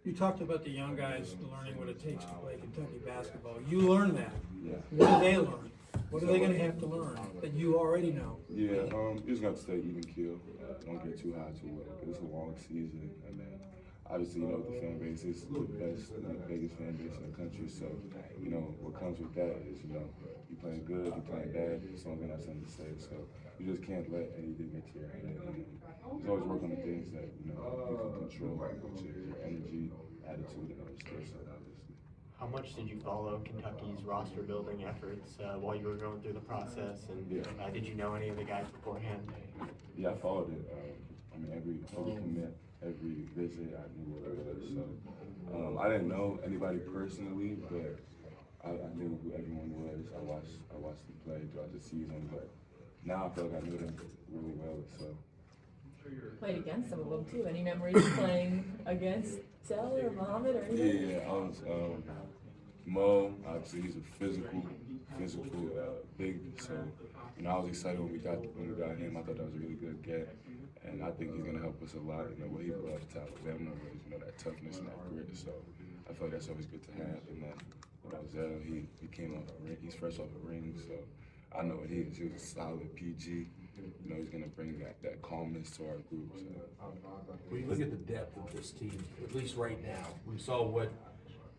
You talked about the young guys learning what it takes to play Kentucky basketball. You learn that. Yeah. What do they learn? What are they going to have to learn that you already know? Yeah, you just got to stay even keel. Don't get too high too well. It's a long season, and then obviously the fan base is the best, the biggest fan base in the country. So what comes with that is you playing good, you playing bad. Someone's gonna have something to say. So you just can't let anything get to your head. Just always work on the things that you can control, which is your energy, attitude, and other skill set, obviously. How much did you follow Kentucky's roster building efforts while you were going through the process? And did you know any of the guys beforehand? Yeah, I followed it. Every commit, every visit, I knew what it was. So I didn't know anybody personally, but I knew who everyone was. I watched them play throughout the season, but now I feel like I knew them really well. So played against some of them too. Any memories playing against Sel or Muhammad or anything? Yeah, I was Mo. Obviously, he's a physical, big. So I was excited when we got him. I thought that was a really good get, and I think he's gonna help us a lot. What he brought to Alabama was that toughness and that grit. So I feel like that's always good to have. And then Zell, he came off a ring. He's fresh off a ring, so I know what he is. He was a solid PG. He's going to bring that calmness to our group. So. When you look at the depth of this team, at least right now, we saw what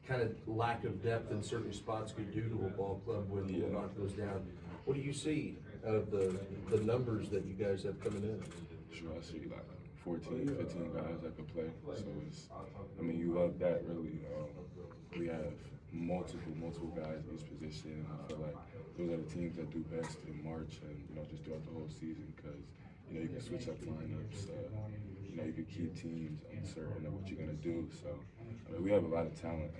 kind of lack of depth in certain spots could do to a ball club when the knock goes down. What do you see out of the numbers that you guys have coming in? Sure, I see like 14, 15 guys that could play. So you love that really. We have multiple guys in each position. I feel like those are the teams that do best in March and just throughout the whole season because you can switch up lineups. You can keep teams uncertain of what you're gonna do. So we have a lot of talent.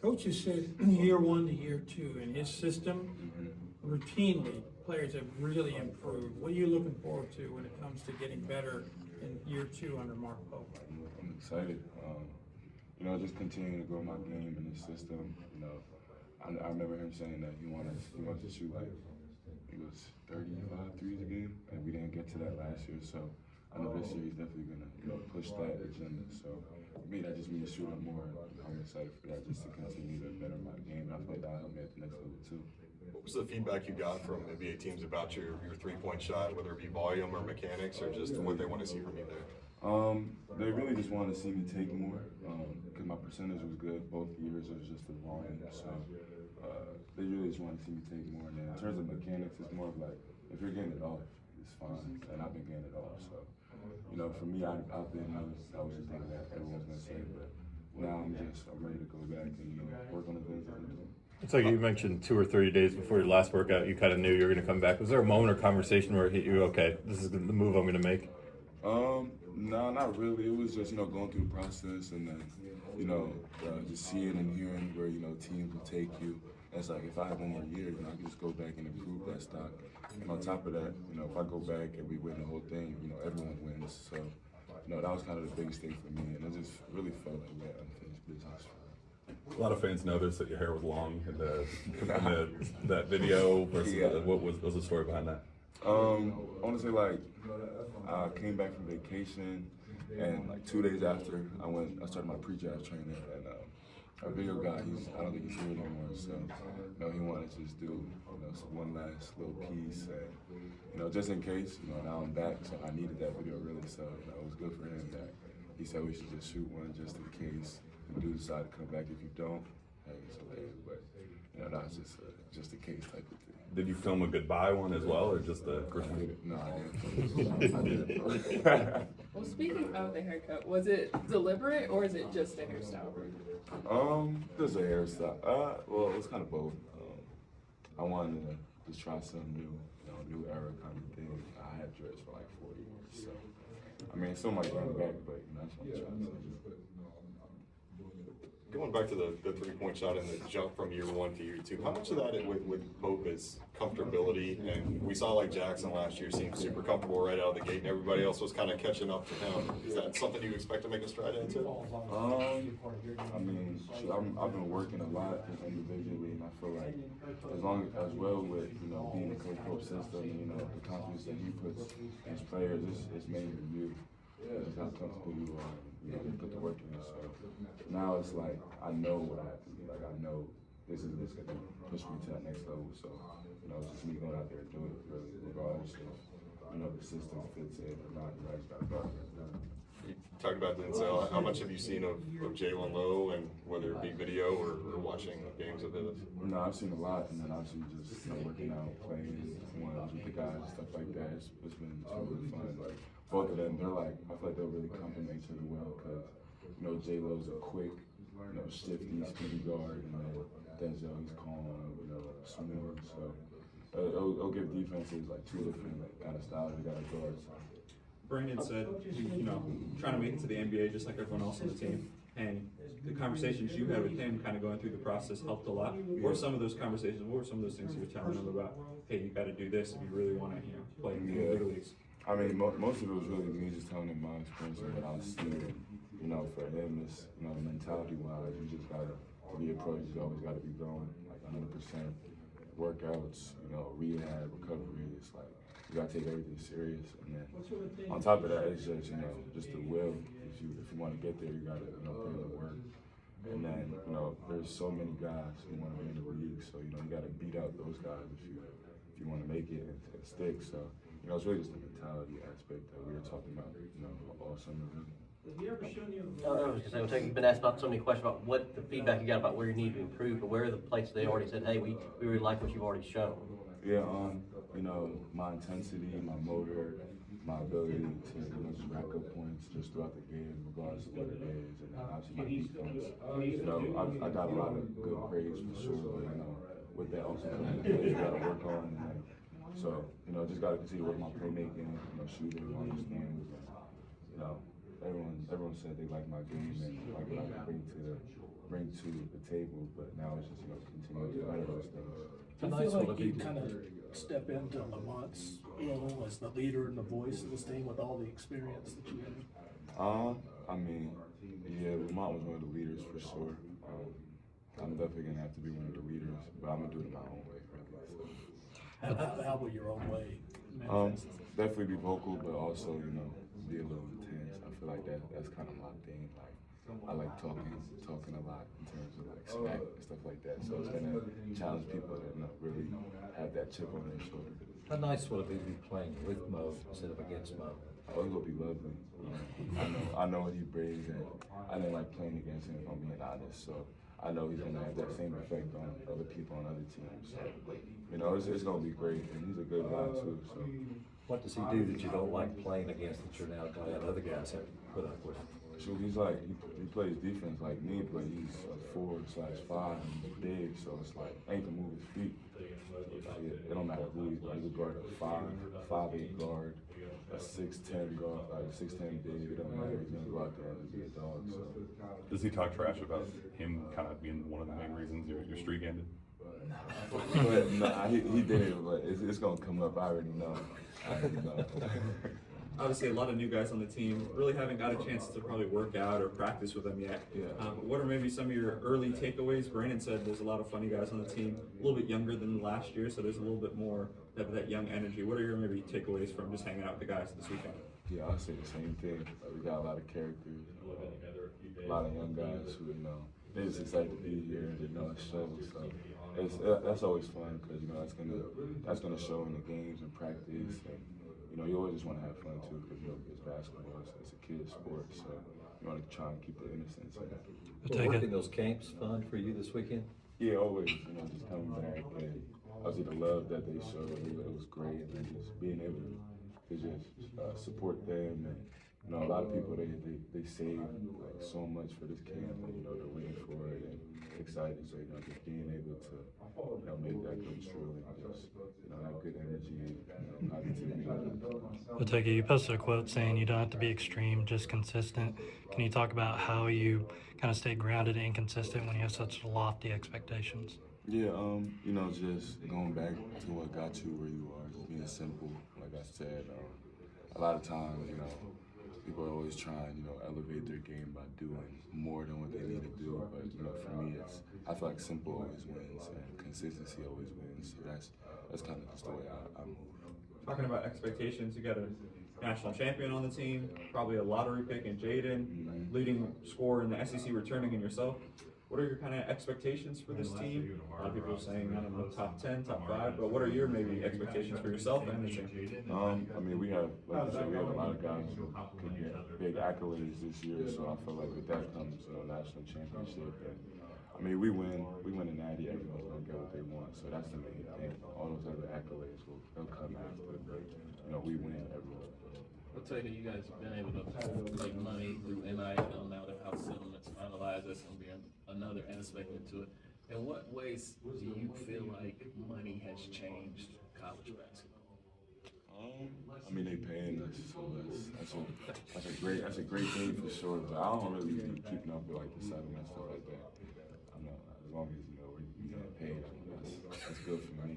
Coach has said year 1 to year 2 in his system, routinely players have really improved. What are you looking forward to when it comes to getting better in year 2 under Mark Pope? I'm excited. Just continuing to grow my game in this system. I remember him saying that he wanted to shoot like it was 35 threes a game, and we didn't get to that last year. So I know this year he's definitely gonna push that agenda. So for me, that just means shooting more. I'm excited for that, just to continue to better my game. And I feel like that'll help me at the next level too. What was the feedback you got from NBA teams about your three-point shot, whether it be volume or mechanics, or just what they want to see from you there? They really just wanted to see me take more because my percentage was good both years. It was just the volume, so they really just wanted to see me take more. And then in terms of mechanics, it's more of like if you're getting it off, it's fine, and I've been getting it off. So for me, I've been I was just thinking that everyone's gonna say, but now I'm ready to go back and work on the things that I'm doing. It's like you mentioned 2 or 3 days before your last workout, you kind of knew you were going to come back. Was there a moment or conversation where it hit you, okay, this is the move I'm going to make? No, not really. It was just, going through the process and then, just seeing and hearing where, teams will take you. And it's like, if I have one more year, I can just go back and improve that stock. And on top of that, if I go back and we win the whole thing, everyone wins. So, that was kind of the biggest thing for me. And it just really felt like we had unfinished business. A lot of fans noticed that your hair was long in that video. Versus what was the story behind that? I want to say I came back from vacation, and 2 days after I started my pre-draft training, and our video guy, I don't think he's here anymore, so he wanted to just do one last little piece, and just in case, now I'm back, so I needed that video really, so it was good for him that he said we should just shoot one just in case. You do decide to come back. If you don't, hey, it's okay. But that was just a case type of thing. Did you film a goodbye one as well, or just the? No, I didn't. Well, speaking of the haircut, was it deliberate or is it just a hairstyle? Just a hairstyle. Well, it's kind of both. I wanted to just try something new, new era kind of thing. I had dreads for 4 years, so it's still my game back, but I just want to try something. Going back to the three-point shot and the jump from year 1 to year 2, how much of that with Pope is comfortability? And we saw Jackson last year seemed super comfortable right out of the gate, and everybody else was kind of catching up to him. Is that something you expect to make a stride into? I've been working a lot individually, and I feel like as well with being in Coach Pope's system, the confidence that he puts in his players, it's mainly you. It's how comfortable you are, you put the work in. So now it's like I know what I have to do. Like I know this is what's gonna push me to that next level. So it's just me going out there and doing it really, regardless of the system fits in or not. I just gotta go out there and do it. You talked about Denzel. How much have you seen of Jalen Lowe, and whether it be video or watching games of his? No, I've seen a lot, and then obviously just working out, playing ones with the guys, stuff like that. It's been really fun. Like both of them, they're like I feel like they'll really complement each other well because J Lo's a quick, shifty, speedy guard, and then Denzel he's calm, smooth. So it'll give defenses like two different kind of styles we got guards. Brandon said, trying to make it to the NBA just like everyone else on the team. And the conversations you had with him kind of going through the process helped a lot. What were some of those conversations? What were some of those things you were telling him about, hey, you got to do this if you really want to play in the big leagues? I mean, most of it was really me just telling him my experience and what I was seeing. For him, it's, mentality-wise, you just got to be a pro. You always got to be going, like 100%. Workouts, rehab, recovery. It's like, you gotta take everything serious, and then on top of that, it's just just the will. If you want to get there, you gotta put in the work. And then there's so many guys who want to be in the league, so you gotta beat out those guys if you want to make it and stick. So it's really just the mentality aspect that we were talking about all summer. I was just saying, you've been asked about so many questions about what the feedback you got about where you need to improve, but where are the places they already said, hey, we really like what you've already shown. Yeah, my intensity, my motor, my ability to just rack up points just throughout the game, regardless of what it is, and obviously my defense. I got a lot of good praise for sure, but with that also you got to work on. So just got to continue to work my playmaking, shooting, all these things. Everyone said they like my game and like what I can bring to the table, but now it's just continue to better those things. I feel like you kind of step into Lamont's role as the leader and the voice of this team with all the experience that you have. I mean, yeah, Lamont was one of the leaders for sure. I'm definitely gonna have to be one of the leaders, but I'm gonna do it in my own way, really. So. How will your own way? Definitely be vocal, but also be a little intense. I feel like that's kind of my thing. Like I like talking a lot in terms of like smack and stuff like that. So it's gonna challenge people that really have that chip on their shoulder. How nice will it be to be playing with Mo instead of against Mo? Oh, it's gonna be lovely. I know what he brings, and I didn't like playing against him, if I'm being honest. So I know he's gonna have that same effect on other people on other teams. So it's gonna be great, and he's a good guy too. So what does he do that you don't like playing against that you're now glad other guys have put up with? So he's like he plays defense like me, but he's a 4/5 and he's big, so it's like I ain't to move his feet. It don't matter who he's like. He's a guard a 5'8" guard, a 6'10" guard, like a 6'10" big. It don't matter. He's gonna go out there and be a dog. So does he talk trash about him kind of being one of the main reasons your streak ended? But no, he didn't. But it's gonna come up. I already know. Obviously, a lot of new guys on the team really haven't got a chance to probably work out or practice with them yet. Yeah. What are maybe some of your early takeaways? Brandon said there's a lot of funny guys on the team, a little bit younger than last year, so there's a little bit more of that young energy. What are your maybe takeaways from just hanging out with the guys this weekend? Yeah, I'll say the same thing. We got a lot of characters, a lot of young guys who they're just excited to be here and it shows. So that's always fun because that's gonna show in the games and practice. And, you always just want to have fun too because it's basketball, it's a kid's sport, so you want to try and keep the innocence in it. Was working those camps fun for you this weekend? Yeah, always. Just coming back and obviously the love that they showed, it was great, and then just being able to just support them and. A lot of people they save like so much for this camp, and they're waiting for it and excited. So just being able to make that come true and just have good energy and positivity. Otega, you posted a quote saying you don't have to be extreme, just consistent. Can you talk about how you kind of stay grounded and consistent when you have such lofty expectations? Yeah, just going back to what got you where you are, just being simple. Like I said, a lot of times, people are always trying, elevate their game by doing more than what they need to do. But for me, I feel like simple always wins and consistency always wins. So that's kind of just the way I move. Talking about expectations, you got a national champion on the team, probably a lottery pick in Jaden, leading scorer in the SEC returning in yourself. What are your kind of expectations for this team? A lot of people are saying, I don't know, top 10, top 5, but what are your maybe expectations for yourself and the team? I mean, we have, like you said, we have a lot of guys who could get big accolades this year, so I feel like with that comes, national championship. And, I mean, we win the Natty, everyone's gonna get what they want, so that's the main thing. All those other accolades they'll come after, but, we win everyone. Otega, you guys have been able to make money through NIL now that House settlement's finalized. That's going to be another aspect into it. In what ways do you feel like money has changed college basketball? I mean, they paying us, so that's a great thing for sure. But I don't really be keeping up with like the settlement and stuff like that. I'm not, as long as we get paid, that's good for me.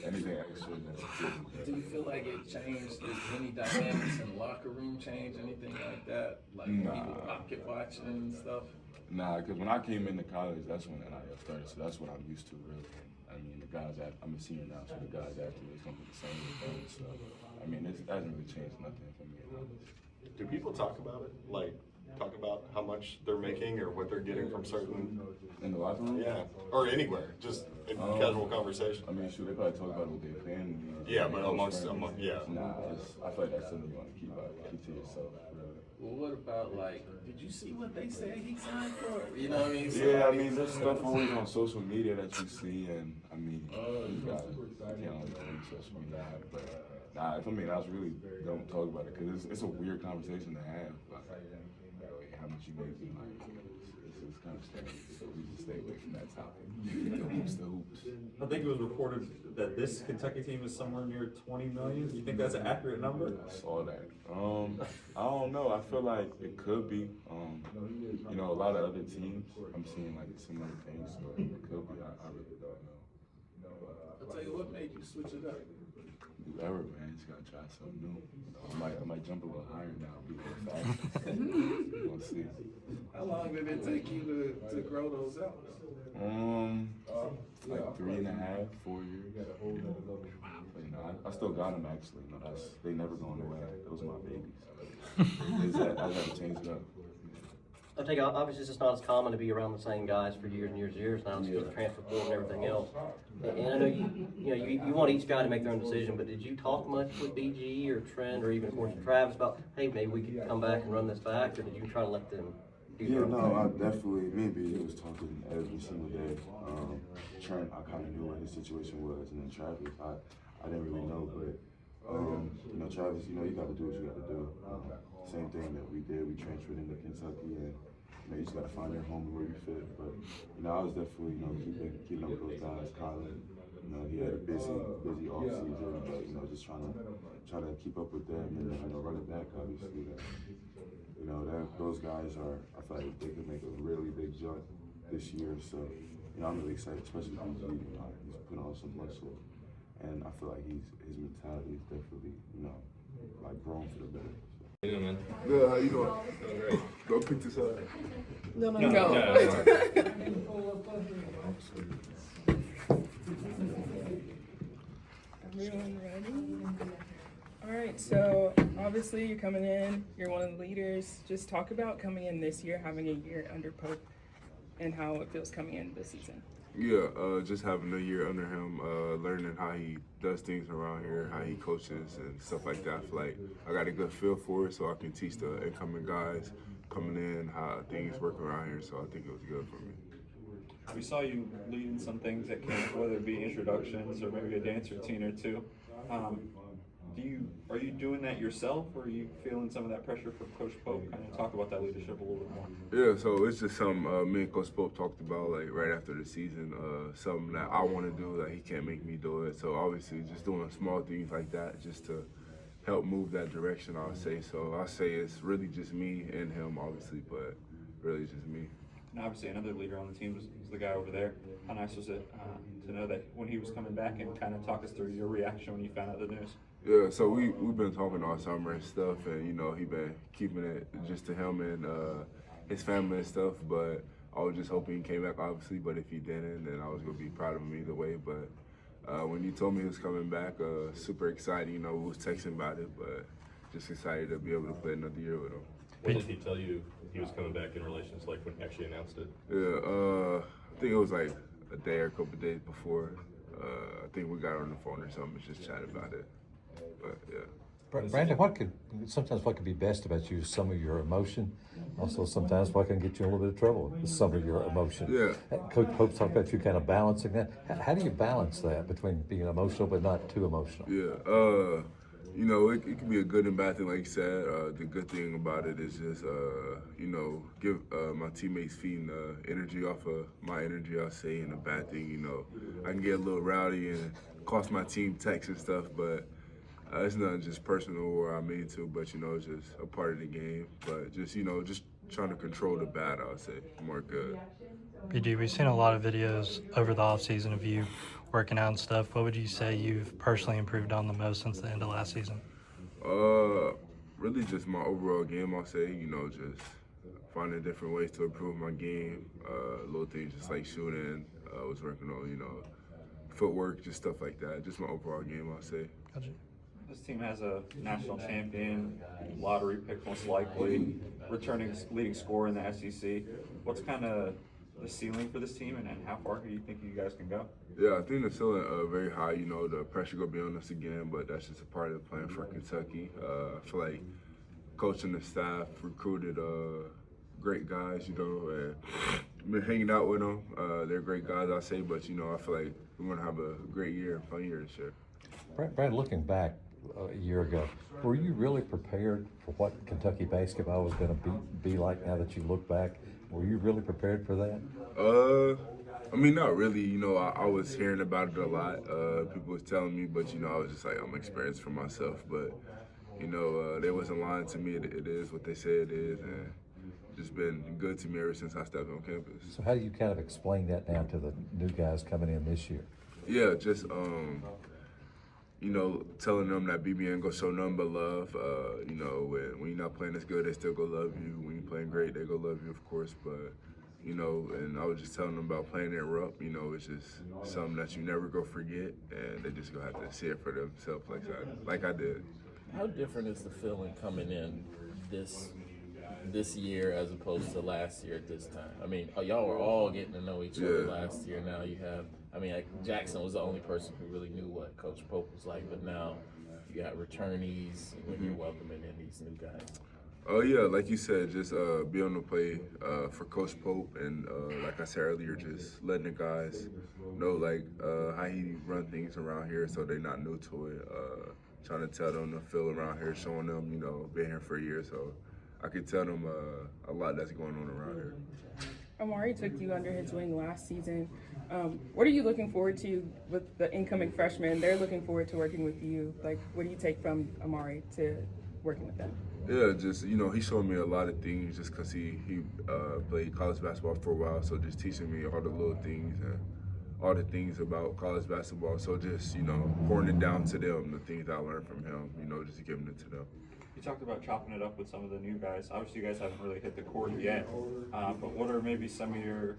Anything extra, that's good. Do you feel like it changed? Did any dynamics in the locker room change? Anything like that? Like people pocket watching and stuff? Nah, because when I came into college, that's when NIL started, so that's what I'm used to, really. I mean, the guys I'm a senior now, so the guys after me, it's going to be the same thing. So, I mean, it hasn't really changed nothing for me. Do people talk about it? Like, talk about how much they're making or what they're getting from certain... In the locker room? Yeah, or anywhere, just in casual conversation. I mean, shoot, they probably talk about what they're paying me. Yeah, but amongst, yeah. Nah, I feel like that's something you want to keep to yourself, really. Well, what about, like, did you see what they said he signed for? You know what I mean? Yeah, I mean, there's stuff always on social media that you see, and I mean, you can't always believe social media, but nah, if I'm being honest, really don't talk about it, because it's a weird conversation to have, like, how much you make, like, it's kind of strange, so we just stay away from that topic. The hoops. I think it was reported that this Kentucky team is somewhere near 20 million. Do you think that's an accurate number? I saw that. I don't know. I feel like it could be. A lot of other teams, I'm seeing like similar things, so it could be. I really don't know. I'll tell you what made you switch it up. Do ever, man. Just gotta try something new. I might jump a little higher now, be a little faster. We'll see. How long did it take you to grow those out? Like 3.5, 4 years. But, I still got them actually. They never going away. Those are my babies. I gotta change it up. Otega, obviously it's not as common to be around the same guys for years and years and years now, just with the transfer portal and everything else. And I know you want each guy to make their own decision, but did you talk much with BG or Trent or even of course Travis about, hey, maybe we could come back and run this back, or did you try to let them do their own thing? I definitely, me and BG was talking every single day. Trent, I kind of knew what his situation was, and then Travis, I didn't really know, but Travis, you got to do what you got to do. Same thing that we did. We transferred into Kentucky, and you just got to find your home where you fit. But I was definitely keeping up with those guys. Colin, he had a busy off season, but just trying to keep up with them, and then running back obviously. Those guys I feel like they could make a really big jump this year. So I'm really excited, especially BG. He's putting on some muscle, and I feel like his mentality is definitely grown for the better. How you doing, man? Good, how you doing? Great. Go pick this up. No. Everyone ready? All right, so obviously you're coming in, you're one of the leaders. Just talk about coming in this year, having a year under Pope, and how it feels coming in this season. Yeah, just having a year under him, learning how he does things around here, how he coaches and stuff like that. I feel like I got a good feel for it, so I can teach the incoming guys coming in how things work around here, so I think it was good for me. We saw you leading some things at camp, whether it be introductions or maybe a dance routine or two. Are you doing that yourself, or are you feeling some of that pressure from Coach Pope? Kind of talk about that leadership a little bit more. Yeah, so it's just something me and Coach Pope talked about right after the season. Something that I want to do that he can't make me do it. So obviously just doing small things like that just to help move that direction, I'll say. So I say it's really just me and him, obviously, but really just me. And obviously another leader on the team was the guy over there. How nice was it to know that when he was coming back, and kind of talk us through your reaction when you found out the news? Yeah, so we've been talking all summer and stuff, and he been keeping it just to him and his family and stuff. But I was just hoping he came back, obviously. But if he didn't, then I was gonna be proud of him either way. But when he told me he was coming back, super excited. We was texting about it, but just excited to be able to play another year with him. When did he tell you he was coming back in relations, like when he actually announced it? Yeah, I think it was like a day or a couple days before. I think we got on the phone or something, just chat about it. But yeah. Brandon, sometimes what could be best about you is some of your emotion. Also, sometimes what can get you in a little bit of trouble with some of your emotion. Yeah. Coach Pope talked about you kind of balancing that. How do you balance that between being emotional but not too emotional? Yeah. You know, it can be a good and bad thing, like you said. The good thing about it is just, you know, give my teammates feeding energy off of my energy, I'll say. And the bad thing, you know, I can get a little rowdy and cost my team texts and stuff, but it's nothing just personal or I mean to, but, you know, it's just a part of the game. But just, you know, just trying to control the bad, I'll say, more good. BG, we've seen a lot of videos over the offseason of you working out and stuff. What would you say you've personally improved on the most since the end of last season? Really just my overall game, I'll say. You know, just finding different ways to improve my game. Little things just like shooting. I was working on, you know, footwork, just stuff like that. Just my overall game, I'll say. Gotcha. This team has a national champion, lottery pick most likely, returning leading scorer in the SEC. What's kind of the ceiling for this team, and how far do you think you guys can go? Yeah, I think the ceiling very high. You know, the pressure gonna be on us again, but that's just a part of playing for Kentucky. I feel like coach and the staff recruited great guys. You know, and been hanging out with them. They're great guys, I say, but you know, I feel like we're gonna have a great year, fun year this year. Brad, looking back a year ago, were you really prepared for what Kentucky basketball was going to be like now that you look back? Were you really prepared for that? I mean, not really. You know, I was hearing about it a lot. People was telling me, but, you know, I was just like, I'm experienced for myself. But, you know, they wasn't lying to me. It is what they say it is. And just been good to me ever since I stepped on campus. So how do you kind of explain that now to the new guys coming in this year? Yeah, just, you know, telling them that BBN go show nothing but love. You know, when you're not playing as good, they still go love you. When you're playing great, they go love you, of course. But, you know, and I was just telling them about playing at Rupp. You know, it's just something that you never go forget, and they just gonna have to see it for themselves like I did. How different is the feeling coming in this year as opposed to last year at this time? I mean, y'all were all getting to know each other last year. Now you have, I mean, like Jackson was the only person who really knew what Coach Pope was like, but now you got returnees when you're welcoming in these new guys. Oh yeah, like you said, just be able to play for Coach Pope, and like I said earlier, just letting the guys know like how he run things around here, so they're not new to it. Trying to tell them the feel around here, showing them, you know, been here for a year, so I could tell them a lot that's going on around here. Amari took you under his wing last season. What are you looking forward to with the incoming freshmen? They're looking forward to working with you. Like, what do you take from Amari to working with them? Yeah, just, you know, he showed me a lot of things just because he played college basketball for a while, so just teaching me all the little things and all the things about college basketball. So just, you know, pouring it down to them, the things I learned from him, you know, just giving it to them. You talked about chopping it up with some of the new guys. Obviously, you guys haven't really hit the court yet, but what are maybe some of your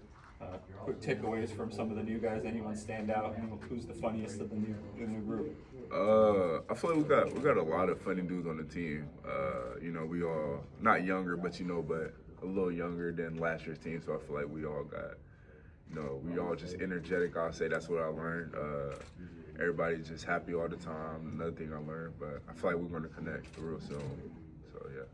quick takeaways from some of the new guys? Anyone stand out? And who's the funniest of the new group? I feel like we got a lot of funny dudes on the team. You know, we all not younger, but you know, but a little younger than last year's team. So I feel like we all got, you know, we all just energetic. I'll say that's what I learned. Everybody's just happy all the time. Another thing I learned, but I feel like we're going to connect real soon. So yeah.